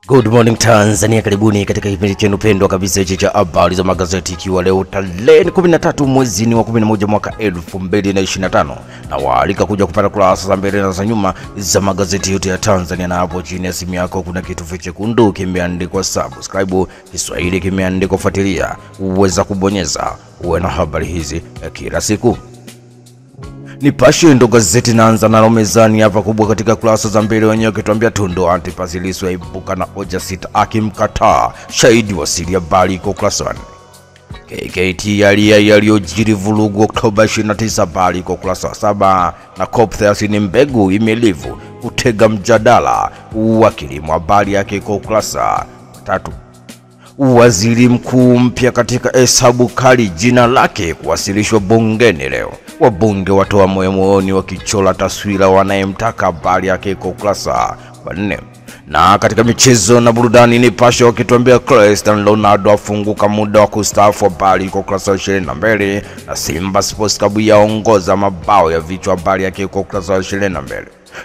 Good morning Tanzania, karibuni katika kipindi chenu pendwa kabisa cha habari za magazeti, ikiwa leo tarehe 13 mwezi wa 11 mwaka 2025, na waalika kuja kupata kurasa za mbele na za nyuma za magazeti yote ya Tanzania. Na hapo chini ya simu yako kuna kitufe chekundu kimeandikwa subscribe, Kiswahili kimeandikwa fuatilia, uweza kubonyeza uwe na habari hizi kila siku. Nipashe ndo gazeti naanza nalo mezani hapa kubwa katika kurasa za mbele, wenyewe kituambia Tundu Antipas Lissu yaibuka na hoja sita akimkataa shahidi wa siri ya habari iko kurasa 1. KKT yaliyojiri vurugu Oktoba 29 habari iko kurasa 7, na COP30 mbegu imelivu kutega mjadala wa kilimo habari yake iko kurasa 3. Waziri mkuu mpya katika hesabu kali jina lake kuwasilishwa bungeni leo. Wabunge watoa moyoni wakichola taswira wanayemtaka habari yake iko kurasa 4. Na katika michezo na burudani, Nipashe wakituambia Cristiano Ronaldo afunguka muda wa kustaafu habari iko kurasa 22, na Simba Sports Club yaongoza mabao ya vichwa habari yake iko kurasa 22.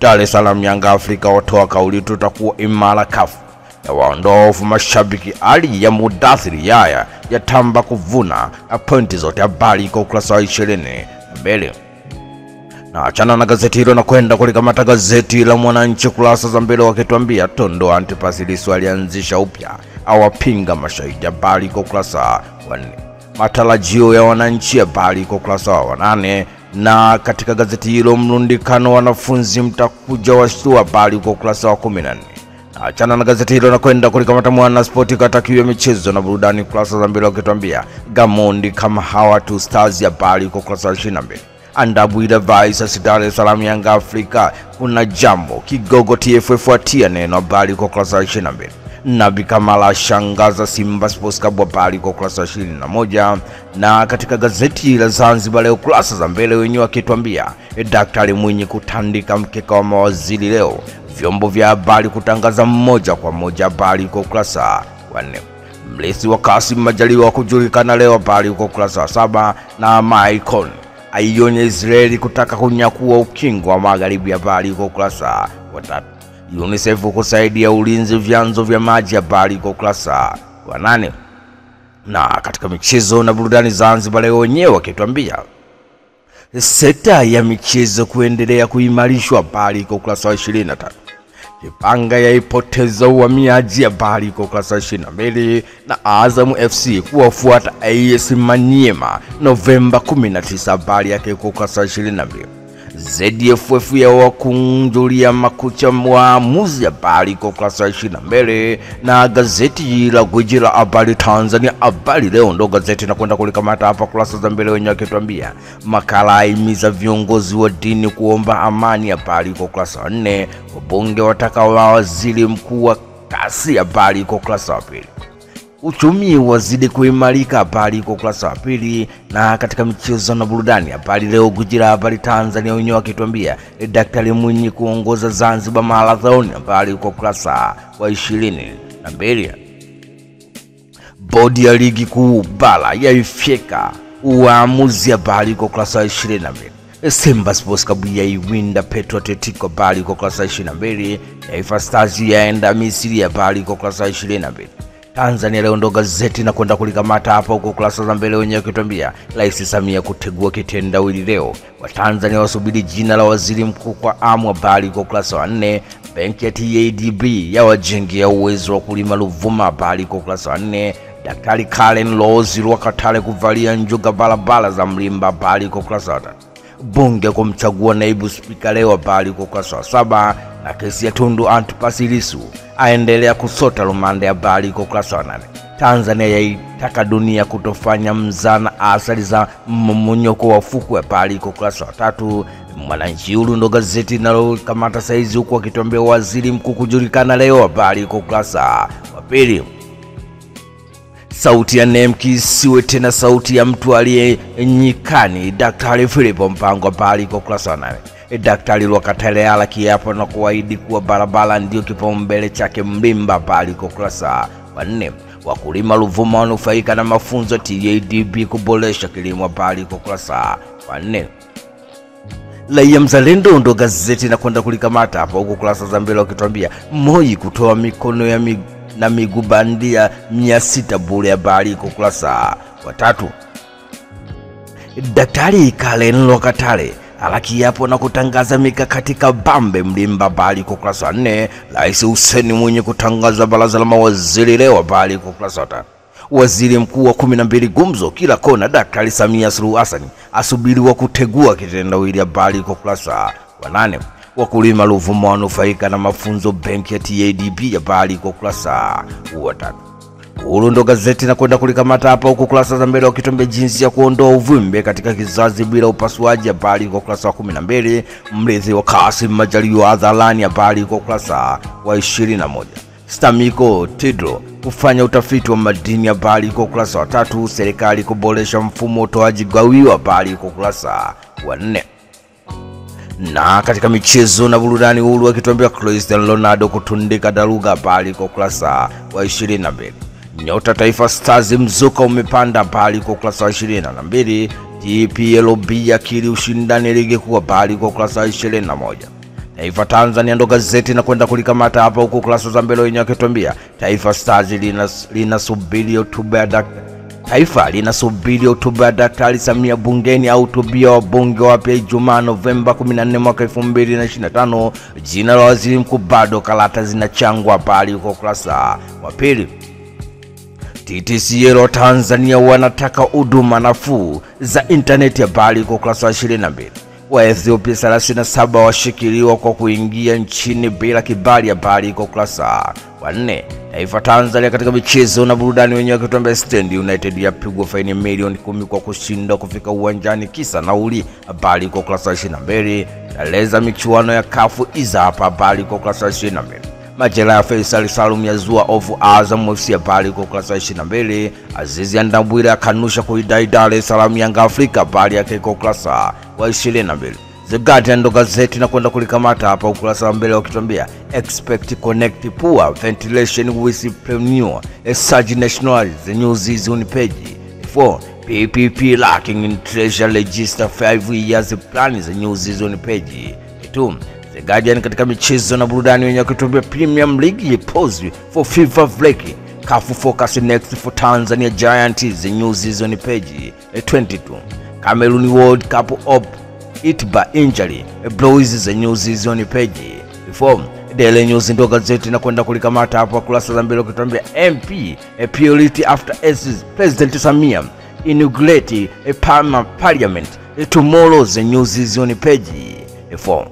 Dar es Salaam Yanga Afrika watoa kauli tutakuwa imara kafu ya waondofu mashabiki. Ali ya Mudathiri Yaya yatamba kuvuna pointi zote habari iko kurasa 22. Na achana na gazeti hilo na kwenda kulikamata gazeti la Mwananchi kurasa za mbele, wakituambia Tundu Antipas Lissu alianzisha upya awapinga mashahidi habari iko kurasa 4. Matarajio ya wananchi habari iko kurasa 8. Na katika gazeti hilo mrundikano wanafunzi mtakuja washtua habari iko kurasa 14. Achana na gazeti hilo na kwenda kulikamata Mwana Sport katakiwa michezo na burudani kurasa za mbele, wakituambia Gamondi kama hawa tu Stars habari iko kurasa 22. Andabwida Vice Dar es Salaam Yanga Afrika kuna jambo kigogo TFF watia neno habari iko kurasa 22. Nabi Kamala shangaza Simba Sports Club habari iko kurasa 21. Na katika gazeti la Zanzibar leo kurasa za mbele, wenyewe wakituambia Daktari Mwinyi kutandika mkeka wa mawaziri leo. Vyombo vya habari kutangaza moja kwa moja habari iko kurasa 4. Mlezi wa Kassim Majaliwa kujulikana leo habari iko kurasa 7. Na Maicon aionya Israeli kutaka kunyakua ukingo wa magharibi habari iko kurasa 3. UNICEF kusaidia ulinzi vyanzo vya maji habari iko kurasa 8. Na katika michezo na burudani, Zanzibar leo wenyewe wakituambia sekta ya michezo kuendelea kuimarishwa habari iko kurasa 23. Kipanga yaipoteza uhamiaji habari iko kurasa 22. Na Azam FC kuwafuata AS Maniema Novemba 19 habari yake iko kurasa 22. ZFF ya wakunjulia makucha waamuzi habari iko kurasa 22. Na gazeti la gwiji la habari Tanzania habari leo ndo gazeti na kwenda kulikamata hapa kurasa za mbele, wenyewe akituambia makala aimiza viongozi wa dini kuomba amani habari iko kurasa 4. Wabunge wataka waziri mkuu wa kasi habari iko kurasa 2. Uchumi wazidi kuimarika habari iko kurasa 2. Na katika michezo na burudani habari leo gwiji la habari Tanzania wenyewe wakituambia Daktari Mwinyi kuongoza Zanzibar Marathon habari iko kurasa 22. Bodi ya ligi kuu bara yaifyeka uamuzi habari iko kurasa 22. Simba Sports Club yaiwinda Petro Atletico habari iko kurasa 22. Taifa Stars yaenda Misri habari iko kurasa 22. Tanzania leo ndo gazeti na kwenda kulikamata hapa huko kurasa za mbele, wenyewe kituambia Rais Samia kutegua kitendawili leo. Wa Tanzania wasubiri jina la waziri mkuu kwa amu habari iko kurasa 4. Benki ya TADB ya wajengea uwezo wa kulima Ruvuma habari iko kurasa 4. Daktari Karen Lozi wakatale kuvalia njuga barabara za Mlimba habari iko kurasa 3. Bunge kumchagua naibu spika leo habari iko kurasa 7. Na kesi ya Tundu Antipas Lissu aendelea kusota rumande habari iko kurasa 8. Tanzania yaitaka dunia kutofanya mzana asali za mmonyoko wa fukwe habari iko kurasa 3. Mwananchi huru ndo gazeti nalo kamata saizi huko akituambia waziri mkuu kujulikana leo habari iko kurasa 2. Sauti ya Nemki siwe tena sauti ya mtu aliye nyikani Daktari Philip Mpango habari iko kurasa 8. Daktari Lwakatale kiapo na kuahidi kuwa barabara ndio kipaumbele chake Mlimba habari iko kurasa 4. Wakulima Ruvuma wanufaika na mafunzo TADB kuboresha kilimo habari iko kurasa 4. Raia Mzalendo ndo gazeti na kwenda kulikamata hapa huko kurasa za mbele wakituambia Moi kutoa mikono ya na miguu bandia 600 bure, habari iko kurasa wa 3. Daktari Kalen Lokatale alaki hapo na kutangaza mikakati kabambe Mlimba, habari iko kurasa wa 4. Rais Hussein Mwinyi kutangaza baraza la mawaziri leo, habari iko kurasa wa 5. Waziri mkuu wa 12 gumzo kila kona, Daktari Samia Suluhu Hassan asubiriwa kutegua kitendawili, habari iko kurasa wa 8. Wakulima Ruvuma wanufaika na mafunzo benki ya TADB, habari iko kurasa wa 5. Uhuru ndo gazeti na kwenda kulikamata hapa huko kurasa za mbele wakituambia jinsi ya kuondoa uvimbe katika kizazi bila upasuaji, habari iko kurasa wa 12. Mrithi wa Kassim Majaliwa hadharani, habari iko kurasa wa 21. Stamiko Tidro kufanya utafiti wa madini, habari iko kurasa wa 3. Serikali kuboresha mfumo utoaji gawio, habari iko kurasa wa 4. Na katika michezo na burudani, Uhuru akituambia Cristiano Ronaldo kutundika daruga, habari iko kurasa wa 22. Nyota Taifa Stars mzuka umepanda, habari iko kurasa wa 22. TPLB akili ushindani ligi kuu, habari iko kurasa wa 21. Taifa Tanzania ndo gazeti na kwenda kulikamata hapa huko kurasa za mbele wenyewe akituambia Taifa Stars linasubiri hotuba ya Taifa linasubiri hotuba ya Daktari Samia bungeni au hotuba wa bunge wapya Ijumaa Novemba 14 mwaka 2025. Jina la waziri mkuu bado, karata zinachangwa, habari uko kurasa wa 2. TTCL Tanzania wanataka huduma nafuu za internet, habari uko kurasa wa 22. Wa Ethiopia 37 washikiliwa kwa kuingia nchini bila kibali, habari iko kurasa wa 4. Taifa Tanzania katika michezo na burudani wenyewe wakituambia Stand United yapigwa faini milioni 10 kwa kushinda kufika uwanjani kisa nauli, habari iko kurasa wa 22. Taleza michuano ya kafu iza hapa, habari iko kurasa wa 22. Majela ya Faisal Salum yazua ofu Azam FC, habari iko kurasa wa 22. Azizi Ndambwile akanusha kuidai Dar es Salaam Yanga Afrika, habari yake iko kurasa wa 22. The Guardian ndo gazeti na kwenda kulikamata hapa ukurasa wa mbele wakituambia expect connect poor ventilation with pneumonia a surge national, the news is on page 4. PPP lacking in treasury register 5 years plan, the news is on page 2. The Guardian katika michezo na burudani wenyewe wakituambia Premier League pause for FIFA break, CAF focus next for Tanzania Giants, the news is on page 22. Cameroon World Cup up it by injury blows, the news is on page 4. Daily News ndo gazeti na kwenda kulikamata hapa kurasa za mbele ukituambia MP a priority after President Samia inaugurate a parliament tomorrow, the news is on page 4.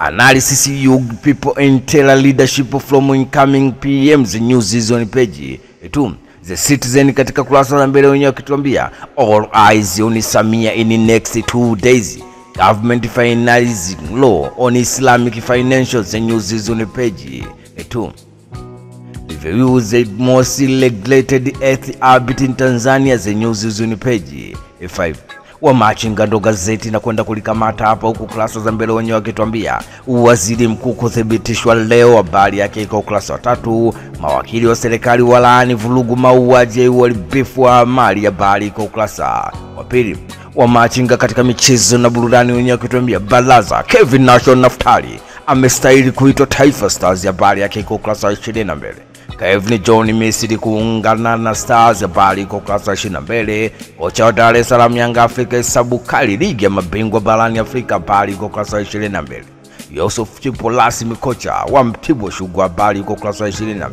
Analysis young people enter leadership from incoming PMs, the news is on page 2. The Citizen katika kurasa za mbele wenyewe wakituambia all eyes on Samia in next 2 days, government finalizing law on Islamic financials, the news is on page 2. Review the most regulated earth orbit in Tanzania, the news is on page 5. Wa Machinga ndo gazeti na kwenda kulikamata hapa huko kurasa za mbele wenyewe wakituambia waziri mkuu kuthibitishwa leo, habari yake iko kurasa wa 3. Mawakili wa serikali walaani vurugu mauaji uharibifu wa mali, habari iko kurasa wa 2. Wa Machinga katika michezo na burudani wenyewe wakituambia baraza Kevin Nation Naftali amestahili kuitwa Taifa Stars, habari yake iko kurasa wa 22. Kevin John Misiri kuungana na Stars, habari iko kurasa wa 22. Kocha wa Dar es Salaam Yanga Afrika hesabu kali ligi ya mabingwa barani Afrika, habari iko kurasa wa 22. Yusuf Chipo rasmi kocha wa Mtibwa Sugar, habari iko kurasa wa 22.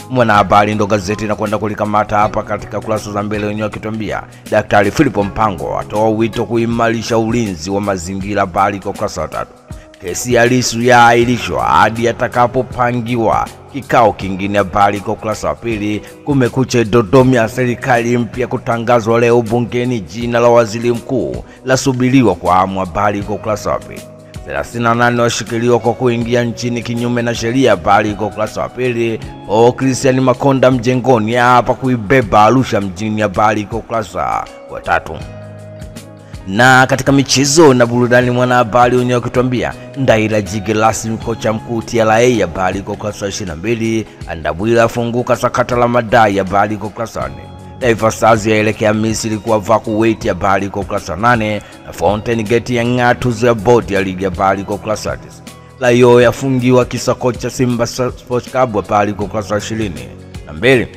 Mwana habari ndo gazeti na kwenda kulikamata hapa katika kurasa za mbele wenyewe wakituambia Daktari Philip Mpango atoa wito kuimarisha ulinzi wa mazingira, habari iko kurasa wa 3. Kesi ya Lissu yaahirishwa hadi atakapopangiwa kikao kingine, habari iko kurasa wa 2. Kumekucha Dodoma ya serikali mpya kutangazwa leo bungeni, jina la waziri mkuu lasubiriwa kwa hamu, habari iko kurasa wa 2. 38 washikiliwa kwa kuingia nchini kinyume na sheria, habari iko kurasa wa 2. Christian Makonda mjengoni hapa kuibeba Arusha mjini, habari iko kurasa wa 3. Na katika michezo na burudani mwana habari wenyewe wakituambia Ndaira Jige rasmi kocha mkuu TRA, habari iko kurasa wa 22. Andabwile afunguka sakata la madai, habari iko kurasa wa 4. Taifa Stars yaelekea Misri kuwavaa Kuwait, habari kwa ukurasa wa 8, na Fountain Gate yang'aa tuzo ya bodi ya ligi, habari kwa ukurasa wa 9. Layo yafungiwa kisa kocha Simba Sports Club, habari kwa ukurasa wa 22.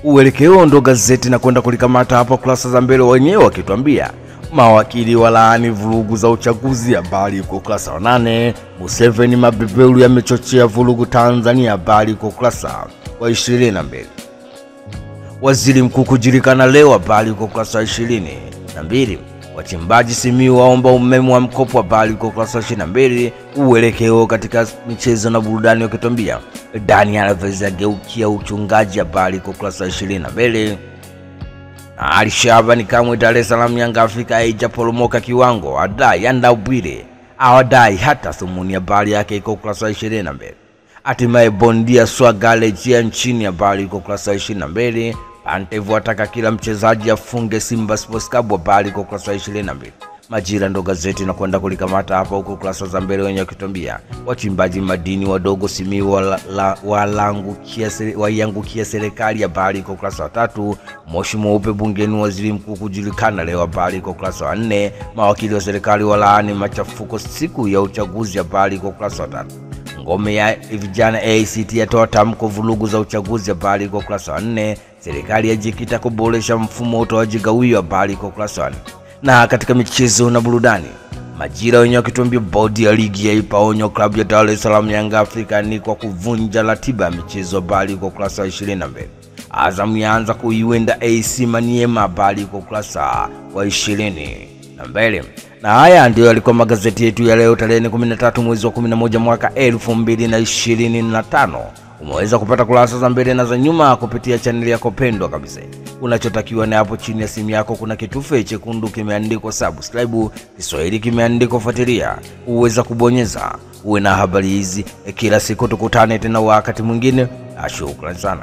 Uelekeo ndo gazeti na kwenda kulikamata hapa kurasa za mbele, wenyewe wakituambia mawakili walaani vurugu za uchaguzi, habari kwa ukurasa wa 8. Museveni mabeberu yamechochea vurugu Tanzania, habari kwa ukurasa wa 22. Waziri mkuu kujulikana leo, habari kwa ukurasa wa 22. Wachimbaji Simiyu waomba umeme wa mkopo, habari kwa ukurasa wa 22. Uelekeo katika michezo na burudani wakituambia Daniel Alves ageukia uchungaji, habari kwa ukurasa wa 22. Na Ali Shabani Kamwe Dar es Salaam Yanga Afrika haijaporomoka kiwango, adai Andabwile awadai hata thumuni, habari yake iko ukurasa wa 22. Hatimaye bondia Swagale jia nchini, habari kwa ukurasa wa 22. Pantevu ataka kila mchezaji afunge Simba Sports Club, habari kwa ukurasa wa 22. Majira ndo gazeti na kwenda kulikamata hapa huko kurasa za mbele, wenye kutuambia wachimbaji madini wadogo Simiyu wayangukia serikali, habari kwa ukurasa wa 3. Moshi mweupe bungeni waziri mkuu kujulikana leo, habari kwa ukurasa wa 4. Mawakili wa serikali walaani machafuko siku ya uchaguzi, habari kwa ukurasa wa 3. Ngome ya vijana ACT yatoa tamko vurugu za uchaguzi, habari kwa ukurasa wa 4. Serikali yajikita kuboresha mfumo wa utoaji gawio, habari kwa ukurasa wa 4. Na katika michezo na burudani, Majira wenyewe wakituambia bodi ya ligi yaipa onyo klabu ya Dar es Salaam Yanga Afrika ni kwa kuvunja ratiba ya michezo, habari kwa ukurasa wa 22. Azam yaanza kuiwenda AC Maniema, habari kwa ukurasa wa 22. Na haya ndio yalikuwa magazeti yetu ya leo tarehe 13 mwezi wa 11 mwaka 2025. Umeweza kupata kurasa za mbele na za nyuma kupitia channel yako pendwa kabisa. Unachotakiwa ni hapo chini ya simu yako kuna kitufe chekundu kimeandikwa subscribe, Kiswahili kimeandikwa fuatilia, uweza kubonyeza uwe na habari hizi kila siku. Tukutane tena wakati mwingine. Shukrani sana.